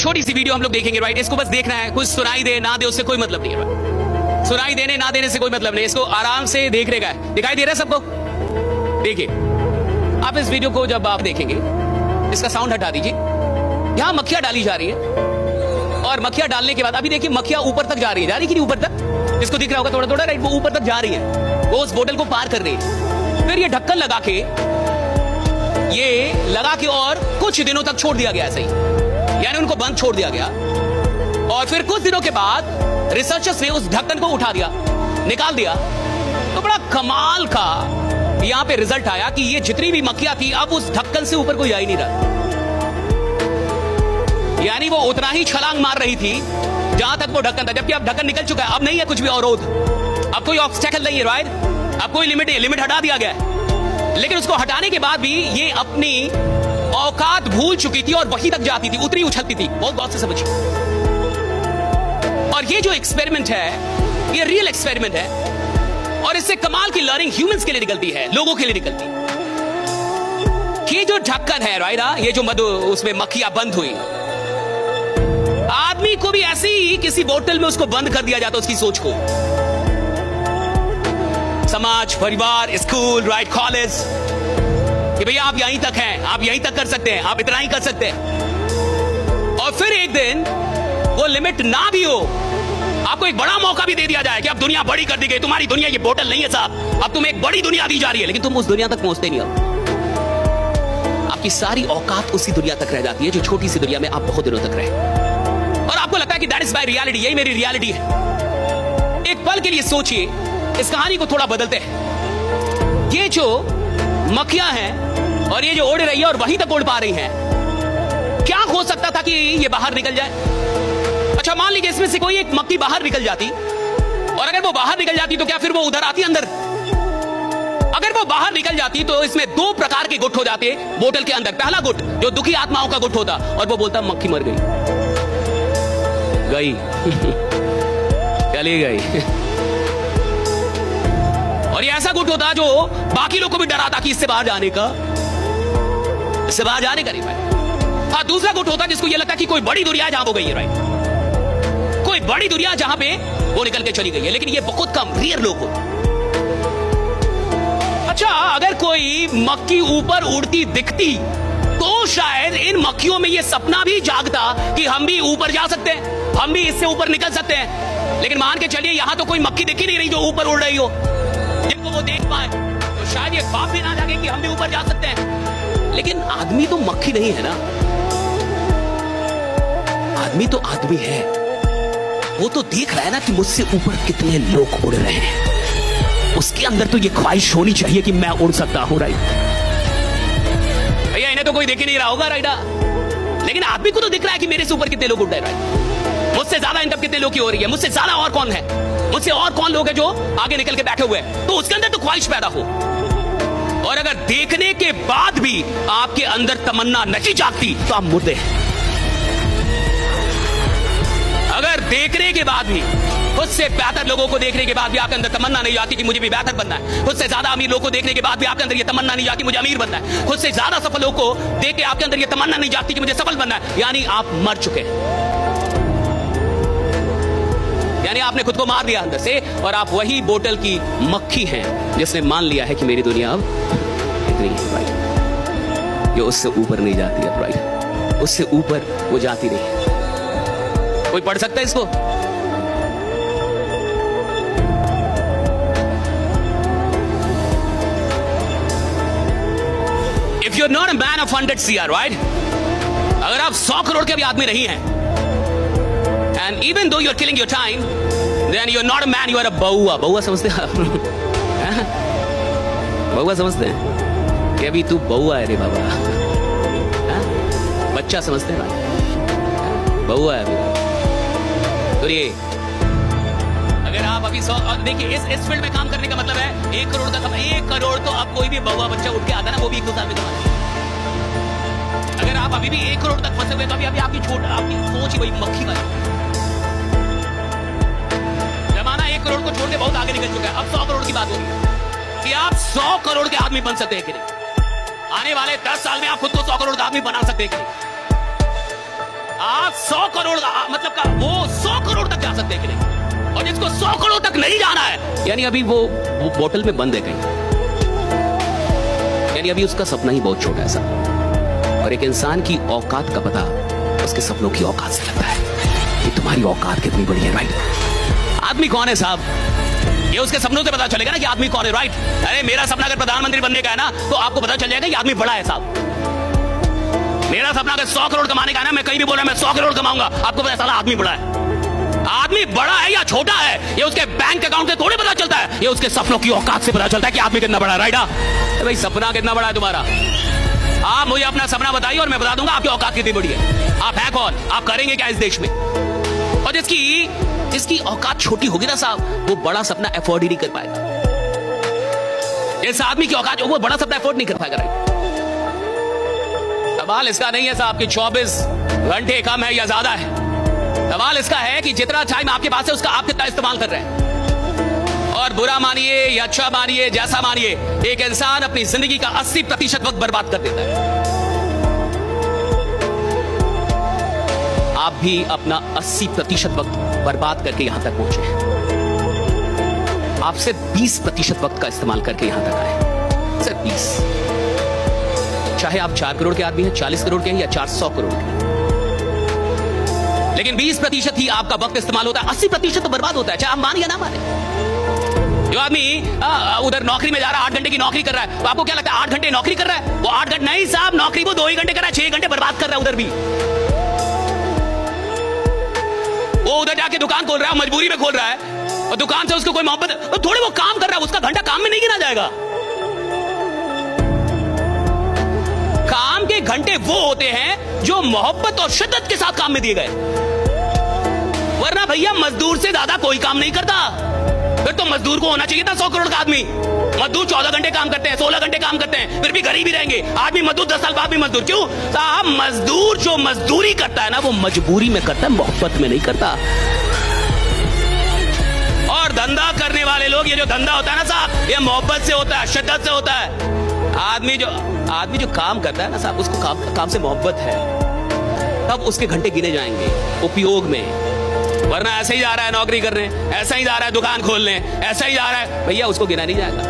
छोटी सी वीडियो हम लोग देखेंगे राइट। इसको बस देखना है, कुछ सुनाई दे ना दे उससे कोई मतलब नहीं है। सुनाई देने ना देने से कोई मतलब नहीं, इसको आराम से देख रहेगा। दिखाई दे रहा है सबको? देखिए आप इस वीडियो को जब आप देखेंगे, इसका साउंड हटा दीजिए। यहां मक्खियां डाली जा रही है और मक्खियां डालने के बाद अभी देखिए मक्खियां ऊपर तक जा रही है, जा रही कि नहीं ऊपर तक? इसको दिख रहा होगा थोड़ा थोड़ा राइट, वो ऊपर तक जा रही है, वो उस बोतल को पार कर रही है। फिर ये ढक्कन लगा के और कुछ दिनों तक छोड़ दिया गया, सही यानी उनको बंद छोड़ दिया गया। और फिर कुछ दिनों के बाद रिसर्चर्स ने उस ढक्कन को उठा दिया, निकाल दिया। तो बड़ा कमाल का यहां पे रिजल्ट आया कि ये जितनी भी मक्खियां थी अब उस ढक्कन से ऊपर कोई जा ही नहीं रहा। यानी वो उतना ही छलांग मार रही थी जहां तक वो ढक्कन था, जबकि अब ढक्कन निकल चुका है, अब नहीं है कुछ भी अवरोध, अब कोई ऑब्स्टेकल नहीं है राइट, अब कोई लिमिट हटा दिया गया है। लेकिन उसको हटाने के बाद भी ये अपनी औकात भूल चुकी थी और वहीं तक जाती थी, उतनी उछलती थी। बहुत गौर से समझिए। और ये जो एक्सपेरिमेंट है ये रियल एक्सपेरिमेंट है और इससे कमाल की लर्निंग ह्यूमंस के लिए निकलती है, लोगों के लिए निकलती है। ये जो ढक्कन है राइट, ये जो मधु उसमें मक्खियां बंद हुई, आदमी को भी ऐसे ही किसी बोतल में उसको बंद कर दिया जाता, उसकी सोच को। समाज, परिवार, स्कूल राइट, कॉलेज, कि भैया आप यहीं तक हैं, आप यहीं तक कर सकते हैं, आप इतना ही कर सकते हैं। और फिर एक दिन वो लिमिट ना भी हो, आपको एक बड़ा मौका भी दे दिया जाए कि अब दुनिया बड़ी कर दी गई, तुम्हारी दुनिया ये बोतल नहीं है साहब, अब तुम्हें एक बड़ी दुनिया दी जा रही है, लेकिन तुम उस दुनिया तक पहुंचते नहीं हो। आपकी सारी औकात उसी दुनिया तक रह जाती है जो छोटी सी दुनिया में आप बहुत दिनों तक रहे और आपको लगता है कि दैट इज माय रियलिटी, यही मेरी रियलिटी है। एक पल के लिए सोचिए, इस कहानी को थोड़ा बदलते हैं। ये जो मक्खियां हैं और ये जो उड़ रही है और वहीं तक उड़ पा रही हैं, क्या हो सकता था कि ये बाहर निकल जाए? अच्छा मान लीजिए इसमें से कोई एक मक्खी बाहर निकल जाती, और अगर वो बाहर निकल जाती तो क्या फिर वो उधर आती अंदर? अगर वो बाहर निकल जाती तो इसमें दो प्रकार के गुट हो जाते बोतल के अंदर। पहला गुट जो दुखी आत्माओं का गुट होता और वो बोलता मक्खी मर गई चली गई। और ये ऐसा गुट होता जो बाकी लोग को भी डराता कि इससे बाहर जाने का नहीं भाई। हाँ, दूसरा गुट होता जिसको ये लगता कि कोई बड़ी दुनिया जहां वो गई है राइट, कोई बड़ी दुनिया जहां पे वो निकल के चली गई है। लेकिन ये बहुत कम रेयर लोग होते। अच्छा, अगर कोई मक्खी ऊपर उड़ती दिखती तो शायद इन मक्खियों में ये सपना भी जागता कि हम भी ऊपर जा सकते हैं, हम भी इससे ऊपर निकल सकते हैं। लेकिन मान के चलिए यहां तो कोई मक्खी दिख ही नहीं रही जो ऊपर उड़ रही हो, जिनको वो देख पाए, तो शायद ये ख्वाब भी ना जागे कि हम भी ऊपर जा सकते हैं। लेकिन आदमी तो मक्खी नहीं है ना, आदमी तो आदमी है। वो तो देख रहा है ना कि मुझसे ऊपर कितने लोग उड़ रहे हैं, उसके अंदर तो ये ख्वाहिश होनी चाहिए कि मैं उड़ सकता हूं राइट। भैया इन्हें तो कोई देख ही नहीं रहा होगा राइट, लेकिन आदमी को तो दिख रहा है कि मेरे से ऊपर कितने लोग उड़ रहे हैं राइट। मुझसे ज्यादा इनकम कितने लोग की हो रही है, मुझसे ज्यादा और कौन है, मुझसे और कौन लोग हैं जो आगे निकल के बैठे हुए हैं, तो उसके अंदर तो ख्वाहिश पैदा हो। और अगर देखने के बाद भी आपके अंदर तमन्ना नहीं जागती तो आप मुर्दे हैं। अगर देखने के बाद भी, उससे बेहतर लोगों को देखने के बाद भी आपके अंदर तमन्ना नहीं आती कि मुझे भी बेहतर बनना है, खुद से ज्यादा अमीर लोगों को देखने के बाद भी आपके अंदर ये तमन्ना नहीं आती मुझे अमीर बनना है, खुद से ज्यादा सफल लोगों को देख के आपके अंदर ये तमन्ना नहीं जाती कि मुझे सफल बनना है, यानी आप मर चुके हैं। यानी आपने खुद को मार दिया अंदर से, और आप वही बोतल की मक्खी हैं जिसने मान लिया है कि मेरी दुनिया अब इतनी है राइट, जो उससे ऊपर नहीं जाती अब राइट, उससे ऊपर वो जाती नहीं। कोई पढ़ सकता है इसको? If you're not a man of 100 CR, right? अगर आप 100 करोड़ के भी आदमी नहीं हैं, and even though you're killing your time, then you're not a man, you are a बउआ। बउआ समझते हैं आप? बउआ समझते हैं कि अभी तू बउआ है रे बाबा, बच्चा समझते हैं ना, बउआ है अभी। तो ये अगर आप अभी 100, देखिए इस फील्ड में काम करने का मतलब है 1 करोड़ तक। 1 करोड़ तो अब कोई भी बउआ बच्चा उठ के आता ना, वो भी 1 साल में कमा। अगर आप अभी भी 1 करोड़ तक फंसे हुए तो अभी आपकी सोच ही वही मक्खी वाली। जमाना 1 करोड़ को छोड़ के बहुत आगे निकल चुका है। अब 100 करोड़ की बात हो रही है कि आप 100 करोड़ के आदमी बन सकते हैं कि नहीं। आने वाले 10 साल में आप खुद को 100 करोड़ का आदमी बना सकते हैं कि नहीं। आप 100 करोड़ मतलब का वो 100 करोड़ तक जा सकते हैं कि नहीं, और जिसको 100 करोड़ तक नहीं जाना है, यानी अभी वो बोतल में बंद है कहीं, यानी अभी उसका सपना ही बहुत छोटा है साहब। और एक इंसान की औकात का पता उसके सपनों की औकात से लगता है कि तुम्हारी औकात कितनी बड़ी है, राइट। आदमी कौन है साहब, ये उसके सपनों से पता चलेगा ना कि आदमी कौन है, राइट। अरे मेरा सपना अगर प्रधानमंत्री बनने का है ना, तो आपको पता चल जाएगा कि आदमी बड़ा है साहब। मेरा सपना अगर 100 करोड़ कमाने का है ना, मैं कहीं भी बोल रहा मैं 100 करोड़ कमाऊंगा, आपको पता चला आदमी बड़ा है। आदमी बड़ा है या छोटा है, ये उसके बैंक अकाउंट से थोड़ी पता चलता है, ये उसके सपनों की औकात से पता चलता है कि आदमी कितना बड़ा है, राइट। भाई सपना कितना बड़ा है तुम्हारा, आप मुझे अपना सपना बताइए और मैं बता दूंगा आपकी औकात कितनी बड़ी है। आप है कौन, आप करेंगे क्या इस देश में। और जिसकी औकात छोटी होगी ना साहब, वो बड़ा सपना अफोर्ड ही नहीं कर पाएगा। जिस आदमी की औकात वो बड़ा सपना अफोर्ड नहीं कर पाएगा, राइट। सवाल इसका नहीं है साहब कि 24 घंटे कम है या ज्यादा है, सवाल इसका है कि जितना टाइम आपके पास है उसका आप कितना इस्तेमाल कर रहे हैं। और बुरा मानिए या अच्छा मानिए, जैसा मानिए, एक इंसान अपनी जिंदगी का 80% वक्त बर्बाद कर देता है। आप भी अपना 80% वक्त बर्बाद करके यहां तक पहुंचे हैं। आप सिर्फ 20% वक्त का इस्तेमाल करके यहां तक आए, सिर्फ 20। चाहे आप 4 करोड़ के आदमी हैं, 40 करोड़ के हैं या 400 करोड़ के, लेकिन 20% ही आपका वक्त इस्तेमाल होता है, 80% तो बर्बाद होता है, चाहे आप माने या ना माने। जो आदमी उधर नौकरी में जा रहा है, 8 घंटे की नौकरी कर रहा है, तो आपको क्या लगता है 8 घंटे नौकरी कर रहा है? वो 8 घंटे नहीं साहब, नौकरी वो 2 ही घंटे कर रहा है, 6 घंटे बर्बाद कर रहा है उधर भी। वो उधर जाके दुकान खोल रहा है, मजबूरी में खोल रहा है, और दुकान से उसको कोई मोहब्बत, तो थोड़े वो काम कर रहा है, उसका घंटा काम में नहीं गिना जाएगा। काम के घंटे वो होते हैं जो मोहब्बत और शिद्दत के साथ काम में दिए गए, वरना भैया मजदूर से ज्यादा कोई काम नहीं करता। फिर तो मजदूर को होना चाहिए था 100 करोड़ का आदमी। मजदूर 14 घंटे काम करते हैं, 16 घंटे काम करते हैं, फिर भी गरीब ही रहेंगे। आदमी मजदूर 10 साल बाद भी मजदूर, क्यों साहब? मजदूर जो मजदूरी करता है ना, वो मजबूरी में करता है, मोहब्बत में नहीं करता। और धंधा करने वाले लोग, ये जो धंधा होता है ना साहब, ये मोहब्बत से होता है, शिद्दत से होता है। आदमी जो काम करता है ना साहब, उसको काम से मोहब्बत है, तब उसके घंटे गिने जाएंगे उपयोग में। वरना ऐसे ही जा रहा है नौकरी करने, ऐसा ही जा रहा है दुकान खोलने, ऐसा ही जा रहा है, भैया उसको गिना नहीं जाएगा।